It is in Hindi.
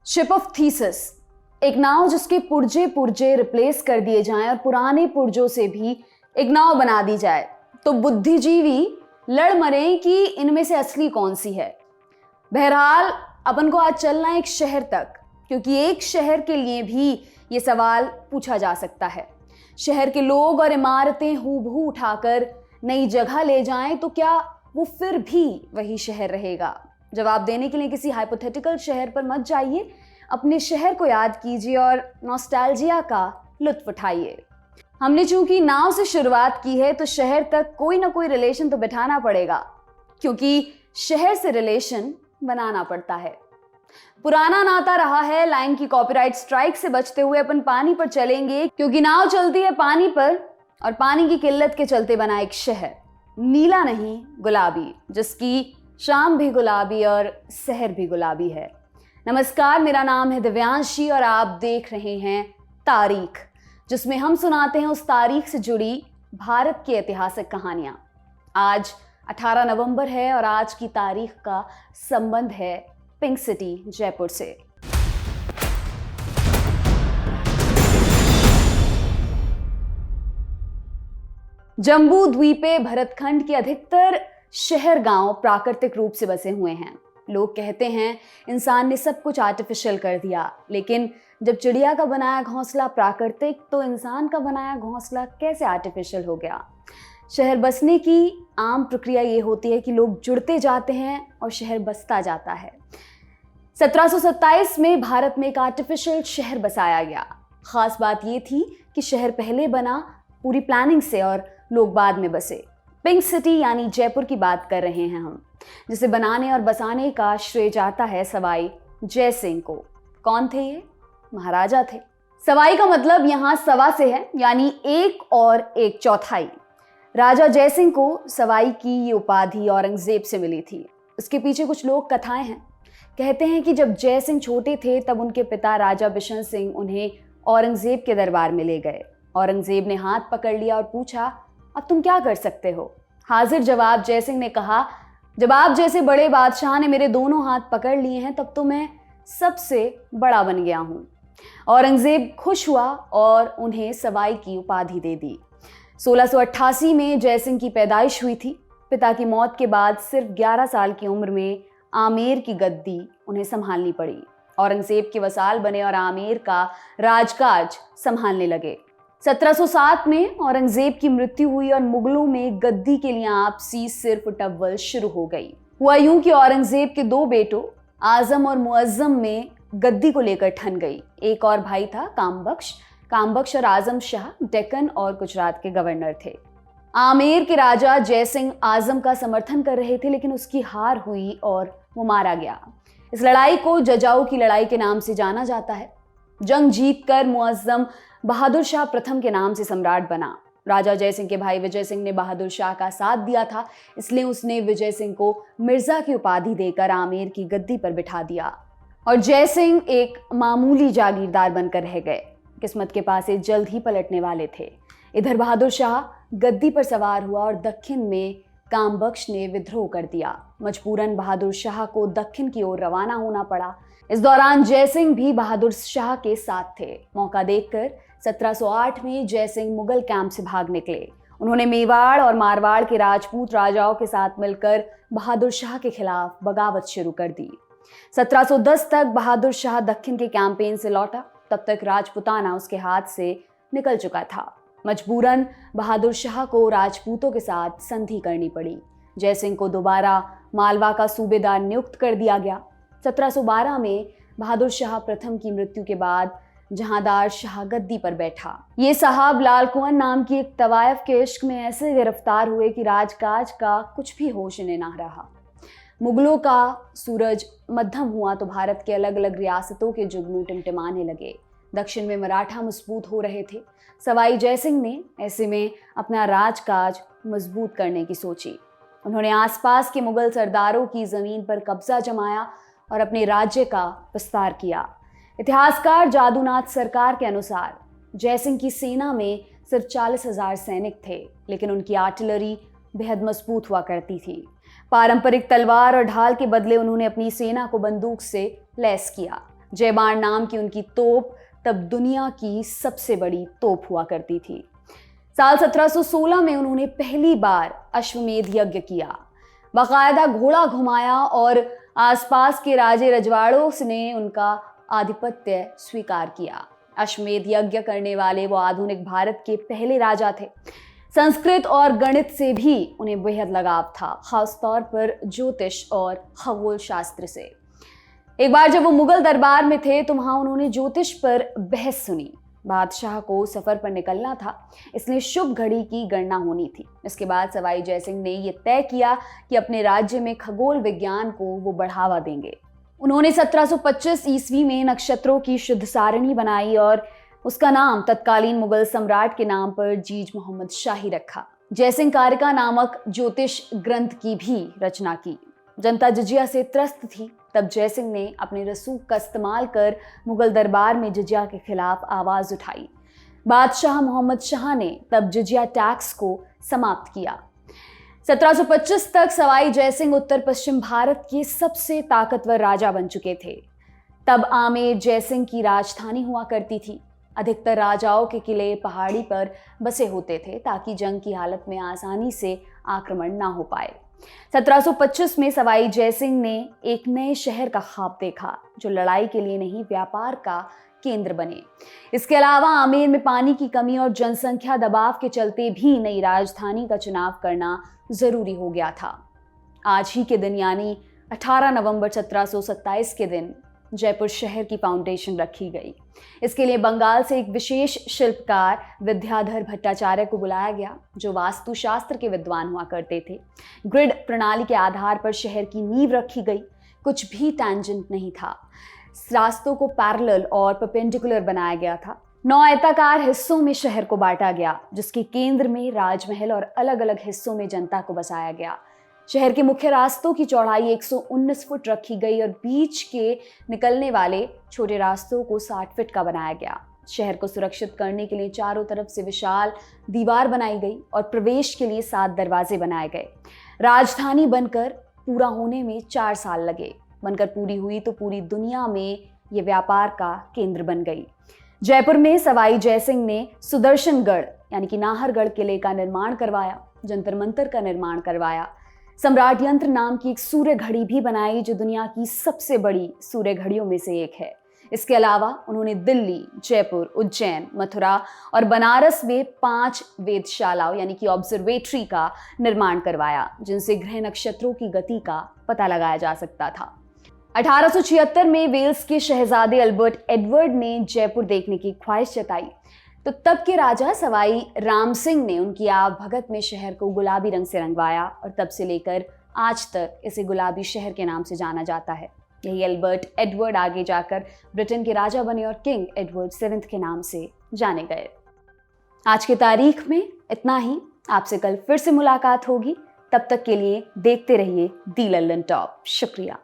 शिप ऑफ थीसिस, एक नाव जिसके पुर्जे पुर्जे रिप्लेस कर दिए जाएं और पुराने पुर्जों से भी एक नाव बना दी जाए तो बुद्धिजीवी लड़ मरे कि इनमें से असली कौन सी है। बहरहाल अपन को आज चलना है एक शहर तक, क्योंकि एक शहर के लिए भी ये सवाल पूछा जा सकता है। शहर के लोग और इमारतें हूबहू उठाकर नई जगह ले जाएं तो क्या वो फिर भी वही शहर रहेगा? जवाब देने के लिए किसी हाइपोथेटिकल शहर पर मत जाइए, अपने शहर को याद कीजिए और नॉस्टैल्जिया का लुत्फ उठाइए। हमने चूंकि नाव से शुरुआत की है तो शहर तक कोई ना कोई रिलेशन तो बिठाना पड़ेगा, क्योंकि शहर से रिलेशन बनाना पड़ता है। पुराना नाता रहा है, लाइन की कॉपीराइट स्ट्राइक से बचते हुए अपन पानी पर चलेंगे, क्योंकि नाव चलती है पानी पर और पानी की किल्लत के चलते बना एक शहर, नीला नहीं गुलाबी, जिसकी शाम भी गुलाबी और शहर भी गुलाबी है। नमस्कार, मेरा नाम है दिव्यांशी और आप देख रहे हैं तारीख, जिसमें हम सुनाते हैं उस तारीख से जुड़ी भारत की ऐतिहासिक कहानियां। आज 18 नवंबर है और आज की तारीख का संबंध है पिंक सिटी जयपुर से। जम्बू द्वीपे भरतखंड के अधिकतर शहर गांव प्राकृतिक रूप से बसे हुए हैं। लोग कहते हैं इंसान ने सब कुछ आर्टिफिशियल कर दिया, लेकिन जब चिड़िया का बनाया घोंसला प्राकृतिक तो इंसान का बनाया घोंसला कैसे आर्टिफिशियल हो गया? शहर बसने की आम प्रक्रिया ये होती है कि लोग जुड़ते जाते हैं और शहर बसता जाता है। 1727 में भारत में एक आर्टिफिशियल शहर बसाया गया। खास बात ये थी कि शहर पहले बना पूरी प्लानिंग से और लोग बाद में बसे। पिंक सिटी यानी जयपुर की बात कर रहे हैं हम, जिसे बनाने और बसाने का श्रेय जाता है सवाई जय सिंह को। कौन थे ये? महाराजा थे। सवाई का मतलब यहाँ सवा से है, यानी एक और एक चौथाई। राजा जय सिंह को सवाई की ये उपाधि औरंगजेब से मिली थी। इसके पीछे कुछ लोक कथाएं हैं। कहते हैं कि जब जय सिंह छोटे थे तब उनके पिता राजा बिशन सिंह उन्हें औरंगजेब के दरबार में ले गए। औरंगजेब ने हाथ पकड़ लिया और पूछा, अब तुम क्या कर सकते हो? हाजिर जवाब जय सिंह ने कहा, जब आप जैसे बड़े बादशाह ने मेरे दोनों हाथ पकड़ लिए हैं तब तो मैं सबसे बड़ा बन गया हूँ। औरंगजेब खुश हुआ और उन्हें सवाई की उपाधि दे दी। 1688 में जय सिंह की पैदाइश हुई थी। पिता की मौत के बाद सिर्फ 11 साल की उम्र में आमेर की गद्दी उन्हें संभालनी पड़ी। औरंगजेब के वसाल बने और आमेर का राजकाज संभालने लगे। 1707 में औरंगजेब की मृत्यु हुई और मुगलों में गद्दी के लिए आपसी सिर्फ टव्वल शुरू हो गई। हुआ यूं कि औरंगजेब के दो बेटों आजम और मुअज्जम में गद्दी को लेकर ठन गई। एक और भाई था कामबख्श और आजम शाह डेक्कन और गुजरात के गवर्नर थे। आमेर के राजा जय सिंह आजम का समर्थन कर रहे थे, लेकिन उसकी हार हुई और वो मारा गया। इस लड़ाई को जजाऊ की लड़ाई के नाम से जाना जाता है। जंग जीतकर मुअज्जम बहादुर शाह प्रथम के नाम से सम्राट बना। राजा जय सिंह के भाई विजय सिंह ने बहादुर शाह का साथ दिया था, इसलिए उसने विजय सिंह को मिर्जा की उपाधि देकर आमेर की गद्दी पर बिठा दिया और जय सिंह एक मामूली जागीरदार बनकर रह गए। किस्मत के पास जल्द ही पलटने वाले थे। इधर बहादुर शाह गद्दी पर सवार हुआ और दक्षिण में कामबख्श ने विद्रोह कर दिया। मजबूरन बहादुर शाह को दक्षिण की ओर रवाना होना पड़ा। इस दौरान जय सिंह भी बहादुर शाह के साथ थे। मौका देखकर 1708 में जय सिंह मुगल कैंप से भाग निकले। उन्होंने मेवाड़ और मारवाड़ के राजपूत राजाओं के साथ मिलकर बहादुर शाह के खिलाफ बगावत शुरू कर दी। 1710 तक बहादुर शाह दक्षिण के कैंपेन से लौटा। तब तक राजपुताना उसके हाथ से निकल चुका था। मजबूरन बहादुर शाह को राजपूतों के साथ संधि करनी पड़ी। जय सिंह को दोबारा मालवा का सूबेदार नियुक्त कर दिया गया। 1712 में बहादुर शाह प्रथम की मृत्यु के बाद जहांदार शाह गद्दी पर बैठा। ये साहब लाल कुंवर नाम की एक तवायफ के इश्क में ऐसे गिरफ्तार हुए कि राजकाज का कुछ भी होश इन्हें ना रहा। मुगलों का सूरज मध्यम हुआ तो भारत के अलग अलग रियासतों के जुगनू टिमटिमाने लगे। दक्षिण में मराठा मजबूत हो रहे थे। सवाई जय सिंह ने ऐसे में अपना राजकाज मजबूत करने की सोची। उन्होंने आसपास के मुगल सरदारों की जमीन पर कब्जा जमाया और अपने राज्य का विस्तार किया। इतिहासकार जादूनाथ सरकार के अनुसार जय सिंह की सेना में सिर्फ 40,000 सैनिक थे, लेकिन उनकी आर्टिलरी बेहद मजबूत हुआ करती थी। पारंपरिक तलवार और ढाल के बदले उन्होंने अपनी सेना को बंदूक से लैस किया। जयबाण नाम की उनकी तोप तब दुनिया की सबसे बड़ी तोप हुआ करती थी। साल 1716 में उन्होंने पहली बार अश्वमेध यज्ञ किया, बाकायदा घोड़ा घुमाया और आसपास के राजे रजवाड़ों ने उनका आधिपत्य स्वीकार किया। अश्वमेध यज्ञ करने वाले वो आधुनिक भारत के पहले राजा थे। संस्कृत और गणित से भी उन्हें बेहद लगाव था, खासतौर पर ज्योतिष और खगोल शास्त्र से। एक बार जब वो मुगल दरबार में थे तो वहां उन्होंने ज्योतिष पर बहस सुनी। बादशाह को सफर पर निकलना था, इसलिए शुभ घड़ी की गणना होनी थी। इसके बाद सवाई जयसिंह ने यह तय किया कि अपने राज्य में खगोल विज्ञान को वो बढ़ावा देंगे। उन्होंने 1725 ईस्वी में नक्षत्रों की शुद्ध सारणी बनाई और उसका नाम तत्कालीन मुगल सम्राट के नाम पर जीज मोहम्मद शाही रखा। जयसिंह कारिका नामक ज्योतिष ग्रंथ की भी रचना की। जनता जिजिया से त्रस्त थी, तब जयसिंह ने अपने रसूख का इस्तेमाल कर मुगल दरबार में जिजिया के खिलाफ आवाज उठाई। बादशाह मोहम्मद शाह ने तब जिजिया टैक्स को समाप्त किया। 1725 तक सवाई जयसिंह उत्तर पश्चिम भारत के सबसे ताकतवर राजा बन चुके थे। तब आमेर जयसिंह की राजधानी हुआ करती थी। अधिकतर राजाओं के किले पहाड़ी पर बसे होते थे ताकि जंग की हालत में आसानी से आक्रमण ना हो पाए। 1725 में सवाई जयसिंह ने एक नए शहर का ख्वाब देखा जो लड़ाई के लिए नहीं, व्यापार का केंद्र बने। इसके अलावा आमेर में पानी की कमी और जनसंख्या दबाव के चलते भी नई राजधानी का चुनाव करना जरूरी हो गया था। आज ही के दिन यानी 18 नवंबर 1727 के दिन जयपुर शहर की फाउंडेशन रखी गई। इसके लिए बंगाल से एक विशेष शिल्पकार विद्याधर भट्टाचार्य को बुलाया गया, जो वास्तुशास्त्र के विद्वान हुआ करते थे। ग्रिड प्रणाली के आधार पर शहर की नींव रखी गई। कुछ भी टैंजेंट नहीं था। रास्तों को पैरेलल और परपेंडिकुलर बनाया गया था। 9 आयताकार हिस्सों में शहर को बांटा गया, जिसके केंद्र में राजमहल और अलग अलग हिस्सों में जनता को बसाया गया। शहर के मुख्य रास्तों की चौड़ाई 119 फुट रखी गई और बीच के निकलने वाले छोटे रास्तों को 60 फुट का बनाया गया। शहर को सुरक्षित करने के लिए चारों तरफ से विशाल दीवार बनाई गई और प्रवेश के लिए 7 दरवाजे बनाए गए। राजधानी बनकर पूरा होने में 4 साल लगे। बनकर पूरी हुई तो पूरी दुनिया में ये व्यापार का केंद्र बन गई। जयपुर में सवाई जयसिंह ने सुदर्शनगढ़ यानी कि नाहरगढ़ किले का निर्माण करवाया, जंतर मंतर का निर्माण करवाया, सम्राट यंत्र नाम की एक सूर्य घड़ी भी बनाई जो दुनिया की सबसे बड़ी सूर्य घड़ियों में से एक है। इसके अलावा उन्होंने दिल्ली, जयपुर, उज्जैन, मथुरा और बनारस में 5 वेधशालाओं यानी कि ऑब्जर्वेटरी का निर्माण करवाया, जिनसे ग्रह नक्षत्रों की गति का पता लगाया जा सकता था। 1876 में वेल्स के शहजादे अल्बर्ट एडवर्ड ने जयपुर देखने की ख्वाहिश जताई, तो तब के राजा सवाई राम सिंह ने उनकी आवभगत में शहर को गुलाबी रंग से रंगवाया और तब से लेकर आज तक इसे गुलाबी शहर के नाम से जाना जाता है। यही अल्बर्ट एडवर्ड आगे जाकर ब्रिटेन के राजा बने और किंग एडवर्ड 7 के नाम से जाने गए। आज की तारीख में इतना ही। आपसे कल फिर से मुलाकात होगी। तब तक के लिए देखते रहिए दी लल्लन टॉप। शुक्रिया।